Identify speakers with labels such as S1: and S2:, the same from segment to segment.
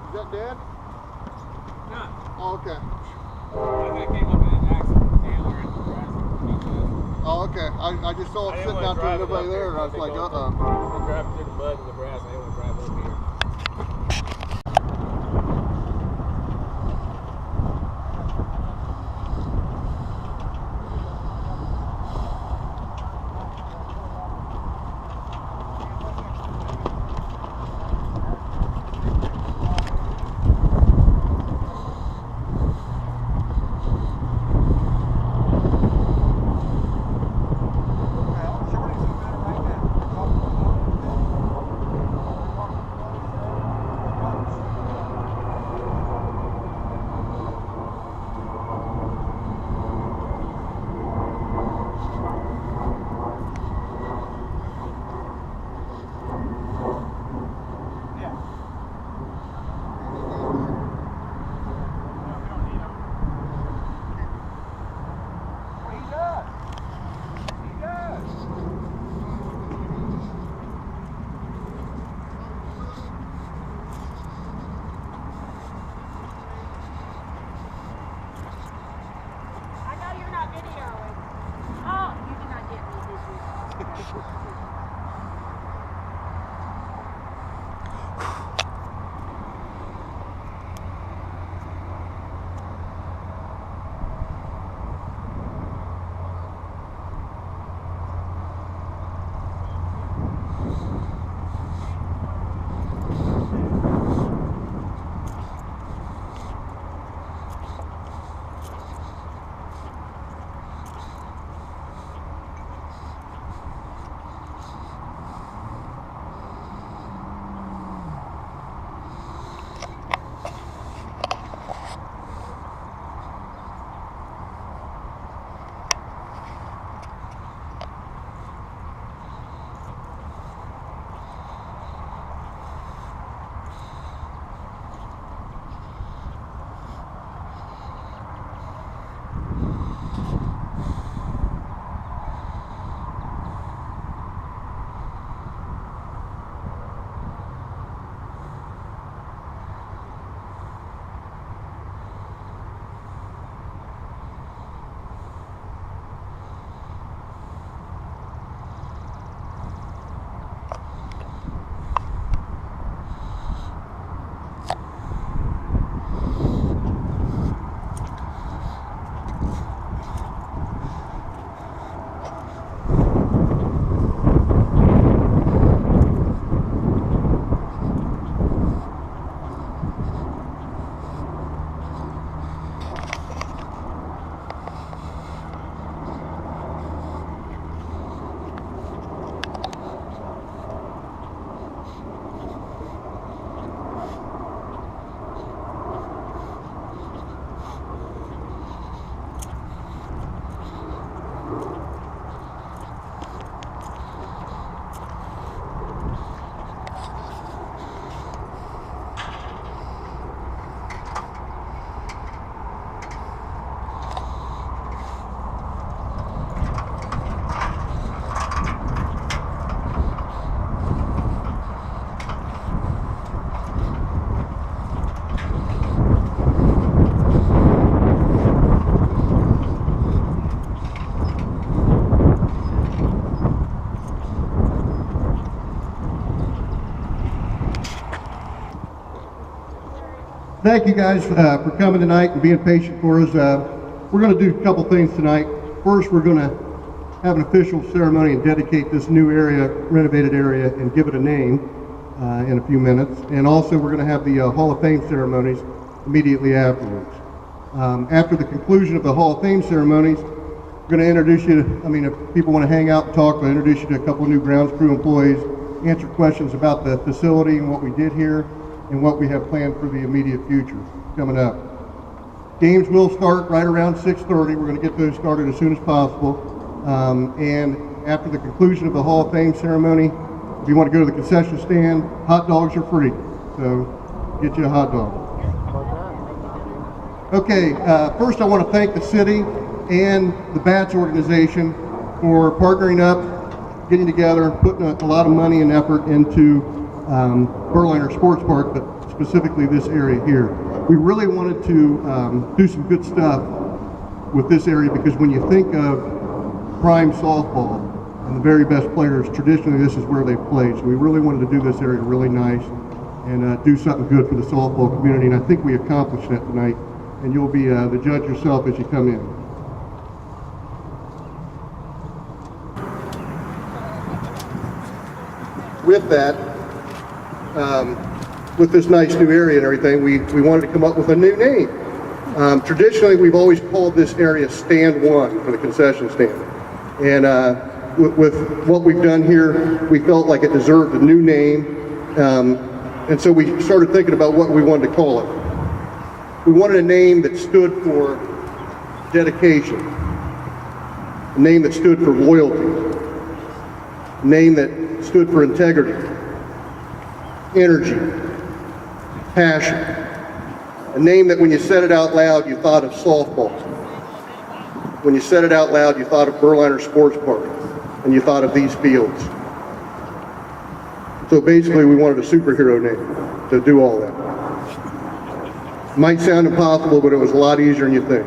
S1: Is that dead?
S2: No.
S1: Oh, okay.
S2: I came up in an accident. Taylor and the grass.
S1: Oh, okay. I just saw it sitting out there and nobody there, and I was like, uh-oh.
S2: They drive through the mud and the grass. I didn't want to drive over here.
S1: Thank you guys for coming tonight and being patient for us. We're going to do a couple things tonight. First, we're going to have an official ceremony and dedicate this new area, renovated area, and give it a name in a few minutes. And also, we're going to have the Hall of Fame ceremonies immediately afterwards. After the conclusion of the Hall of Fame ceremonies, we're going to introduce you to, if people want to hang out and talk, we'll introduce you to a couple of new grounds crew employees, answer questions about the facility and what we did here, and what we have planned for the immediate future coming up. Games will start right around 6:30. We're going to get those started as soon as possible. And after the conclusion of the Hall of Fame ceremony, if you want to go to the concession stand, hot dogs are free. So get you a hot dog. Okay, first I want to thank the city and the BATS organization for partnering up, getting together, putting a lot of money and effort into Berliner Sports Park, but specifically this area here. We really wanted to do some good stuff with this area because when you think of prime softball and the very best players, traditionally this is where they played. So we really wanted to do this area really nice and do something good for the softball community, and I think we accomplished that tonight, and you'll be the judge yourself as you come in. With that, with this nice new area and everything, we wanted to come up with a new name. Traditionally, we've always called this area Stand 1 for the concession stand. And with what we've done here, we felt like it deserved a new name. And so we started thinking about what we wanted to call it. We wanted a name that stood for dedication, a name that stood for loyalty, a name that stood for integrity, energy, passion, a name that when you said it out loud, you thought of softball. When you said it out loud, you thought of Berliner Sports Park, and you thought of these fields. So basically, we wanted a superhero name to do all that. Might sound impossible, but it was a lot easier than you think.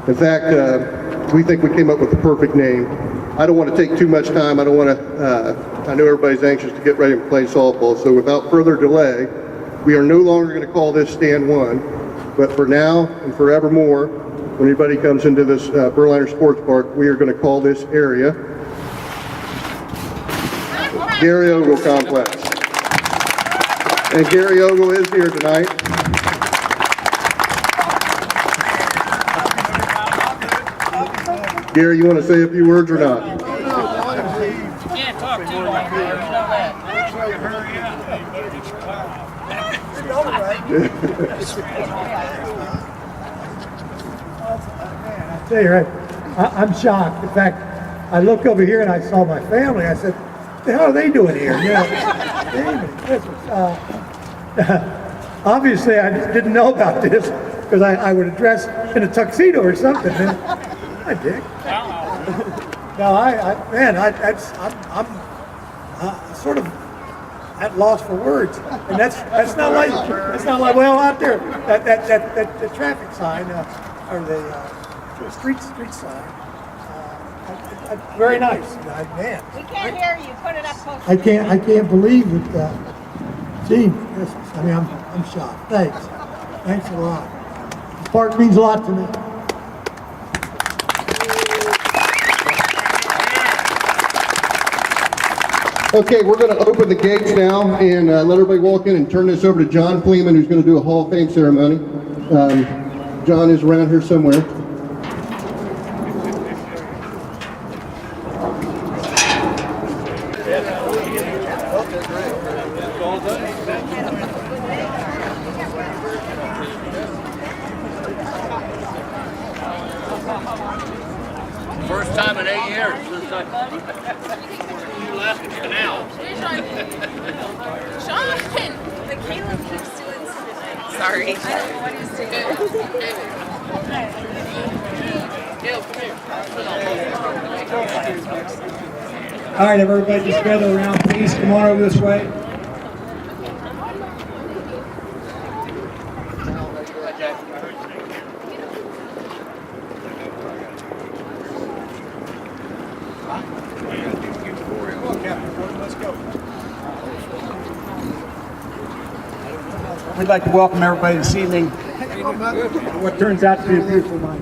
S1: In fact, we think we came up with the perfect name. I don't want to take too much time. I don't want to, I know everybody's anxious to get ready to play softball, so without further delay, we are no longer going to call this Stand 1, but for now and forevermore, when anybody comes into this Berliner Sports Park, we are going to call this area Gary Ogle Complex. And Gary Ogle is here tonight. Gary, you want to say a few words or not?
S2: You can't talk too long, man. You know that. Make sure you hurry
S3: I tell you, right, I'm shocked. In fact, I looked over here and I saw my family. I said, "What the hell are they doing here?" You know, obviously, I just didn't know about this because I would have dressed in a tuxedo or something. Hi, Dick. No, I'm sort of at loss for words, and that's not like well out there that the traffic sign or the street sign. Very nice, man.
S4: We can't hear you. Put it up closer.
S3: I can't believe it. Gee, I mean, I'm shocked. Thanks a lot. This park means a lot to me.
S1: Okay, we're going to open the gates now and let everybody walk in and turn this over to John Fleeman, who's going to do a Hall of Fame ceremony. John is around here somewhere.
S5: First time in 8 years since you left the canal.
S4: Sean! The Caleb keeps doing something. Sorry. I don't know what he's doing.
S3: All right, everybody, just gather around, please. Come on over this way. We'd like to welcome everybody this evening. What turns out to be a beautiful night.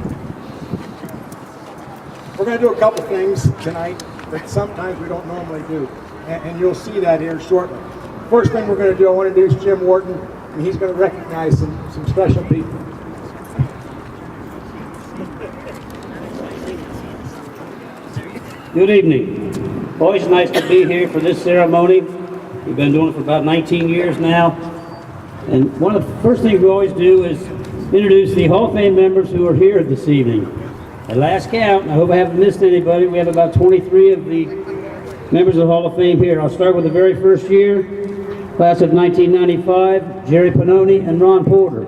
S3: We're going to do a couple things tonight that sometimes we don't normally do, and you'll see that here shortly. First thing we're going to do, I want to introduce Jim Wharton, and he's going to recognize some special people.
S6: Good evening. Always nice to be here for this ceremony. We've been doing it for about 19 years now. And one of the first things we always do is introduce the Hall of Fame members who are here this evening. At last count, I hope I haven't missed anybody, we have about 23 of the members of the Hall of Fame here. I'll start with the very first year, class of 1995, Jerry Pannoni and Ron Porter.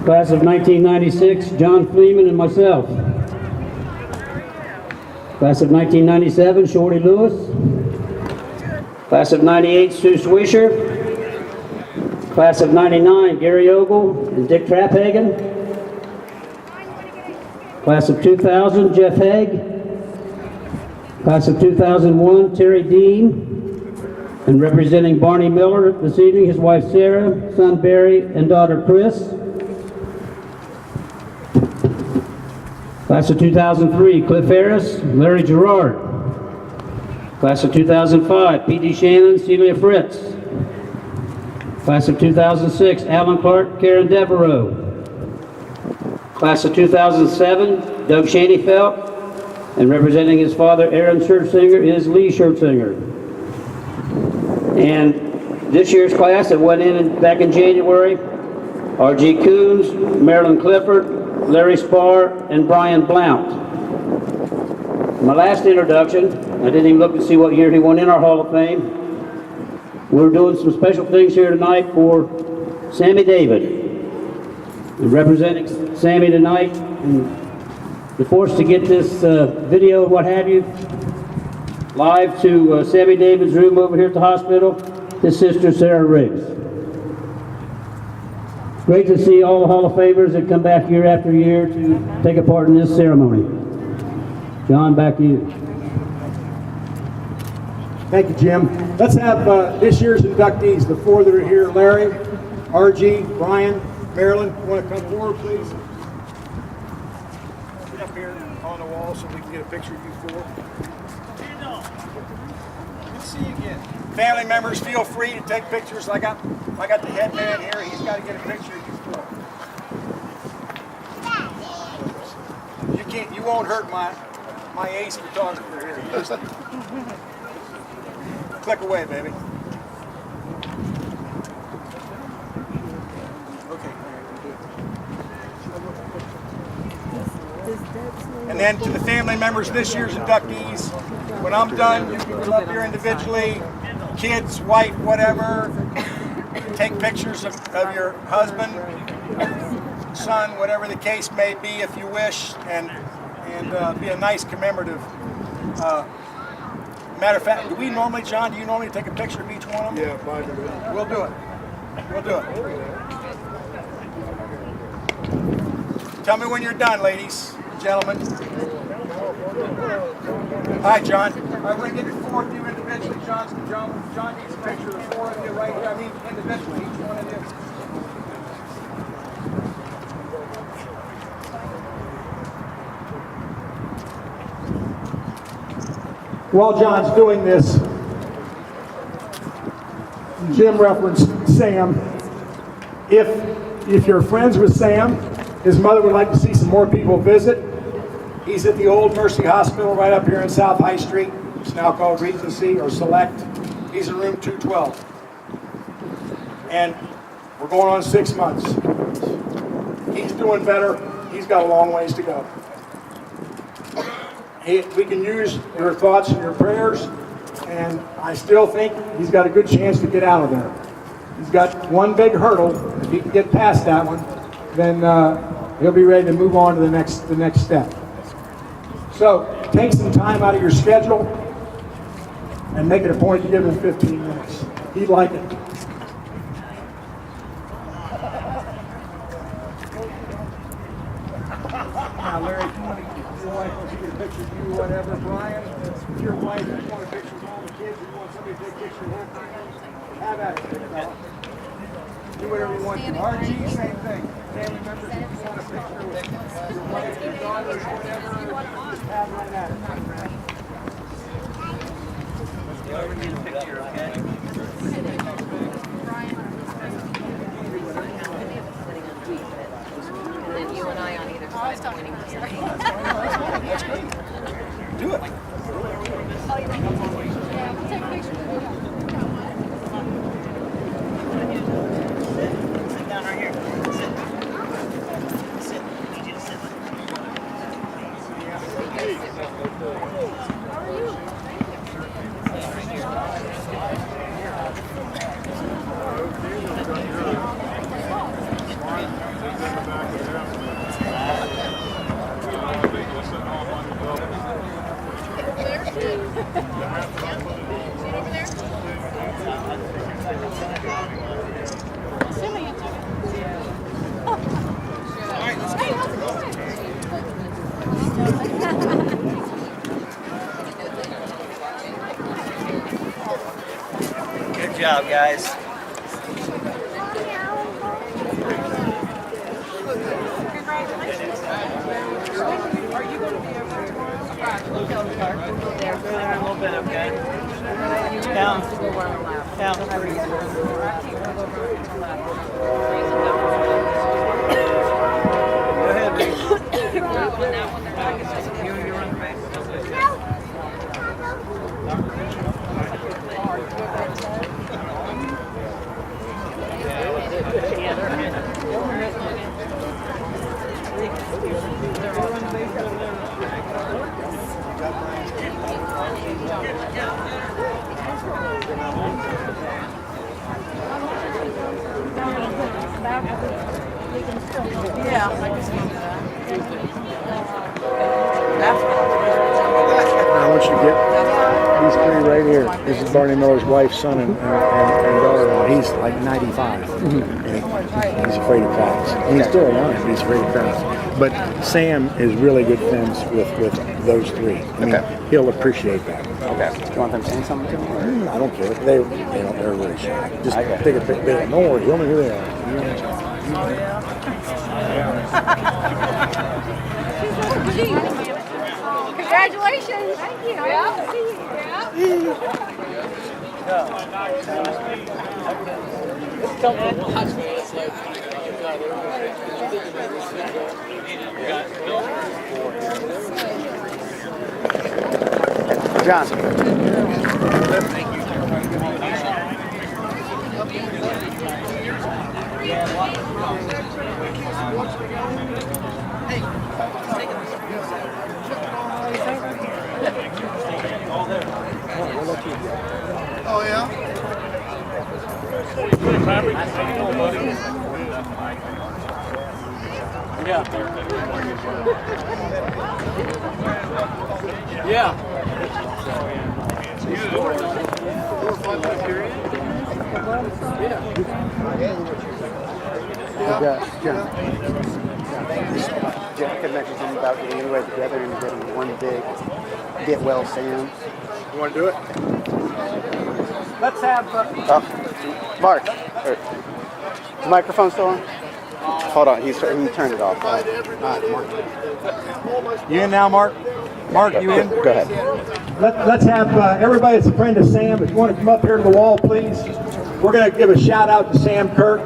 S6: Class of 1996, John Fleeman and myself. Class of 1997, Shorty Lewis. Class of 98, Sue Swisher. Class of 99, Gary Ogle and Dick Traphagen. Class of 2000, Jeff Haig. Class of 2001, Terry Dean. And representing Barney Miller this evening, his wife Sarah, son Barry, and daughter Chris. Class of 2003, Cliff Harris, Larry Gerard. Class of 2005, P.D. Shannon, Celia Fritz. Class of 2006, Alan Clark, Karen Devereaux. Class of 2007, Doug Shaneyfelt. And representing his father, Aaron Schertzinger, is Lee Schertzinger. And this year's class that went in back in January, R.G. Coons, Marilyn Clifford, Larry Spar, and Brian Blount. My last introduction, I didn't even look to see what year he went in our Hall of Fame. We're doing some special things here tonight for Sammy David. And representing Sammy tonight, and we're forced to get this video, what have you, live to Sammy David's room over here at the hospital, his sister Sarah Riggs. It's great to see all the Hall of Famers that come back year after year to take a part in this ceremony. John, back to you.
S3: Thank you, Jim. Let's have this year's inductees, the four that are here. Larry, R.G., Brian, Marilyn, you want to come forward, please? Get up here on the wall so we can get a picture of you four. Good to see you again. Family members, feel free to take pictures. I got the head man here. He's got to get a picture of you four. You won't hurt my ace photographer here. Just click away, baby. Okay. And then to the family members, this year's inductees, when I'm done, you can go up here individually, kids, wife, whatever, take pictures of your husband, son, whatever the case may be, if you wish, and be a nice commemorative. Matter of fact, do you normally take a picture of each one of them? Yeah, fine. We'll do it. We'll do it. Tell me when you're done, ladies and gentlemen. Hi, John. All right, we're going to get the four of you individually. John needs a picture of the four of you right here. I mean, individually, each one of you. While John's doing this, Jim referenced Sam. If you're friends with Sam, his mother would like to see some more people visit. He's at the Old Mercy Hospital right up here in South High Street. It's now called Regency or Select. He's in room 212. And we're going on 6 months. He's doing better. He's got a long ways to go. We can use your thoughts and your prayers, and I still think he's got a good chance to get out of there. He's got one big hurdle. If he can get past that one, then he'll be ready to move on to the next step. So take some time out of your schedule and make it a point to give him 15 minutes. He'd like it. Now, Larry, if you want to your wife wants to get a picture of you, whatever, Brian, if your wife, if you want a picture of all the kids, if you want somebody to take a picture of her, have at it, big fella. Do whatever you want to. RG, same thing. Family members, if you want a picture of your wife, your daughters, whatever, just have right at it.
S5: Whoever needs a picture, okay?
S4: And you and I on either side pointing to something.
S3: Do it.
S5: Sit down right here. Sit. Sit. I need you to sit. How are you?
S7: guys. There, go there a little bit, okay? Down. Down. Go ahead, baby. You run back.
S8: Now, once you get these three right here, this is Barney Miller's wife, son, and daughter-in-law. He's like 95, and he's afraid of crowds. And he's still alive, but he's afraid of crowds. But Sam is really good friends with those three. I mean, he'll appreciate that.
S7: Okay. Do you want them saying something to me?
S8: I don't care. They're really shy. Just take a picture. Don't worry, he'll know who they are.
S4: Congratulations. Thank you.
S7: John.
S1: Oh, yeah?
S2: Yeah.
S7: Jack had mentioned something about getting everybody together and getting one big get well Sam.
S8: You want to do it?
S7: Let's have Mark. Is the microphone still on? Hold on, he turned it off.
S3: You in now, Mark? Mark, you in?
S7: Go ahead.
S3: Let's have everybody that's a friend of Sam, if you want to come up here to the wall, please. We're going to give a shout out to Sam Kirk.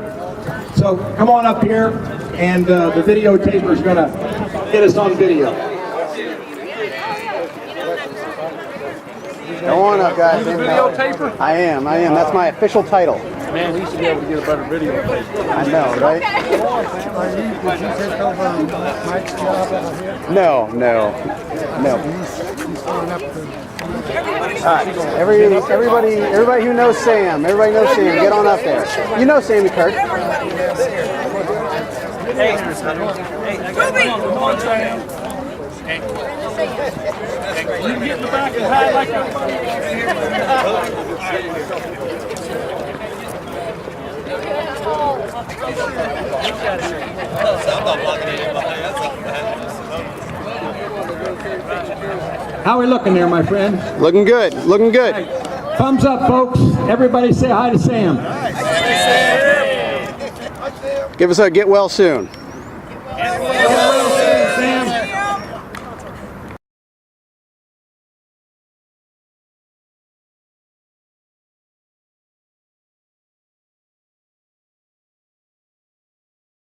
S3: So come on up here, and the videotaper is going to get us on video.
S7: Go on up, guys.
S2: Videotaper?
S7: I am. That's my official title.
S2: Man, we used to be able to get a better video.
S7: I know, right?
S8: Did you take over Mike's job out here?
S7: No. All right, everybody who knows Sam, get on up there. You know Sammy Kirk.
S2: Hey, come on, Sam. You can get in the back and hide like that.
S3: How are we looking there, my friend?
S7: Looking good.
S3: Thumbs up, folks. Everybody say hi to Sam.
S7: Give us a get well soon.
S3: Get